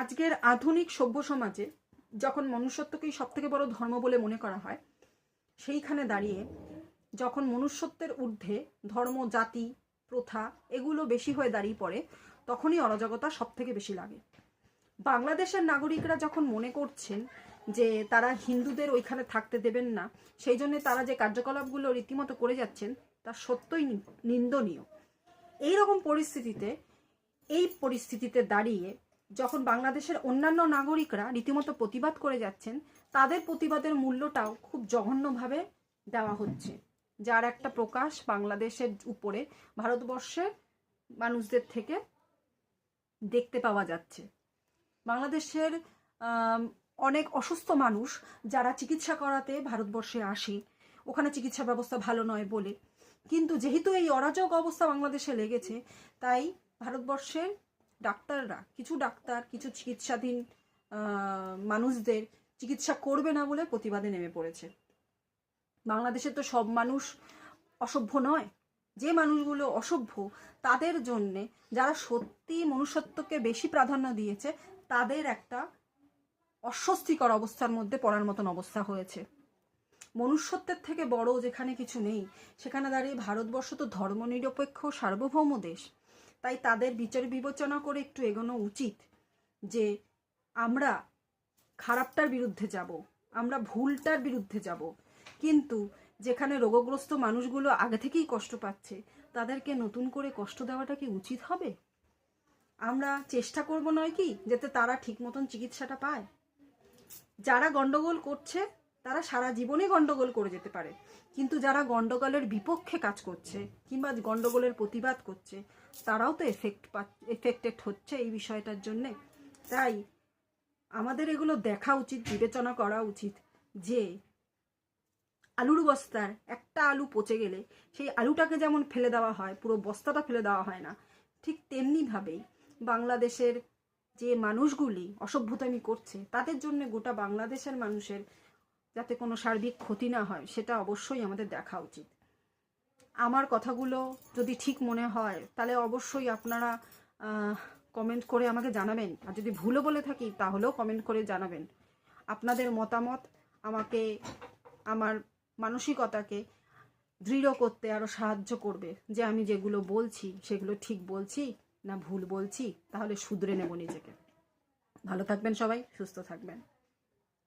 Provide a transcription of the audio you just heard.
আজকের আধুনিক সভ্য সমাজে যখন মনুষ্যত্বকেই সবথেকে বড় ধর্ম বলে মনে করা হয়, সেইখানে দাঁড়িয়ে যখন মনুষ্যত্বের ঊর্ধ্বে ধর্ম, জাতি, প্রথা এগুলো বেশি হয়ে দাঁড়িয়ে পড়ে, তখনই অরাজকতা সবথেকে বেশি লাগে। বাংলাদেশের নাগরিকরা যখন মনে করছেন যে তারা হিন্দুদের ওইখানে থাকতে দেবেন না, সেই জন্য তারা যে কার্যকলাপগুলো রীতিমতো করে যাচ্ছেন তা সত্যই নিন্দনীয়। এই পরিস্থিতিতে দাঁড়িয়ে যখন বাংলাদেশের অন্যান্য নাগরিকরা রীতিমতো প্রতিবাদ করে যাচ্ছেন, তাদের প্রতিবাদের মূল্যটাও খুব জঘন্যভাবে দেওয়া হচ্ছে, যার একটা প্রকাশ বাংলাদেশের উপরে ভারতবর্ষের মানুষদের থেকে দেখতে পাওয়া যাচ্ছে। বাংলাদেশের অনেক অসুস্থ মানুষ যারা চিকিৎসা করাতে ভারতবর্ষে আসে, ওখানে চিকিৎসা ব্যবস্থা ভালো নয় বলে, কিন্তু যেহেতু এই অরাজক অবস্থা বাংলাদেশে লেগেছে, তাই ভারতবর্ষের ডাক্তাররা, কিছু ডাক্তার কিছু চিকিৎসাধীন মানুষদের চিকিৎসা করবে না বলে প্রতিবাদে নেমে পড়েছে। বাংলাদেশে তো সব মানুষ অসভ্য নয়, যে মানুষগুলো অসভ্য তাদের জন্যে, যারা সত্যি মনুষ্যত্বকে বেশি প্রাধান্য দিয়েছে, তাদের একটা অস্বস্তিকর অবস্থার মধ্যে পড়ার মতন অবস্থা হয়েছে। মনুষ্যত্বের থেকে বড় যেখানে কিছু নেই, সেখানে দাঁড়িয়ে ভারতবর্ষ তো ধর্মনিরপেক্ষ সার্বভৌম দেশ। তাই তাদের বিচার বিবেচনা করে একটু এগোনো উচিত যে আমরা খারাপটার বিরুদ্ধে যাব, আমরা ভুলটার বিরুদ্ধে যাব, কিন্তু যেখানে রোগগ্রস্ত মানুষগুলো আগে থেকেই কষ্ট পাচ্ছে, তাদেরকে নতুন করে কষ্ট দেওয়াটা কি উচিত হবে? আমরা চেষ্টা করব নয় কি যাতে তারা ঠিক মতন চিকিৎসাটা পায়? যারা গন্ডগোল করছে তারা সারা জীবনে গন্ডগোল করে যেতে পারে, কিন্তু যারা গন্ডগোলের বিপক্ষে কাজ করছে কিংবা গন্ডগোলের প্রতিবাদ করছে, তারাও তো এফেক্টেড হচ্ছে এই বিষয়টার জন্যে। তাই আমাদের এগুলো দেখা উচিত, বিবেচনা করা উচিত যে আলুর বস্তার একটা আলু পচে গেলে সেই আলুটাকে যেমন ফেলে দেওয়া হয়, পুরো বস্তাটা ফেলে দেওয়া হয় না, ঠিক তেমনিভাবেই বাংলাদেশের যে মানুষগুলি অসভ্যতামি করছে, তাদের জন্য গোটা বাংলাদেশের মানুষের যাতে কোনো সার্বিক ক্ষতি না হয়, সেটা অবশ্যই আমাদের দেখা উচিত। আমার কথাগুলো যদি ঠিক মনে হয় তাহলে অবশ্যই আপনারা কমেন্ট করে আমাকে জানাবেন, আর যদি ভুলও বলে থাকি তাহলেও কমেন্ট করে জানাবেন। আপনাদের মতামত আমাকে আমার মানসিকতাকে দৃঢ় করতে আরও সাহায্য করবে, যে আমি যেগুলো বলছি সেগুলো ঠিক বলছি না ভুল বলছি, তাহলে শুধরে নেব নিজেকে। ভালো থাকবেন সবাই, সুস্থ থাকবেন।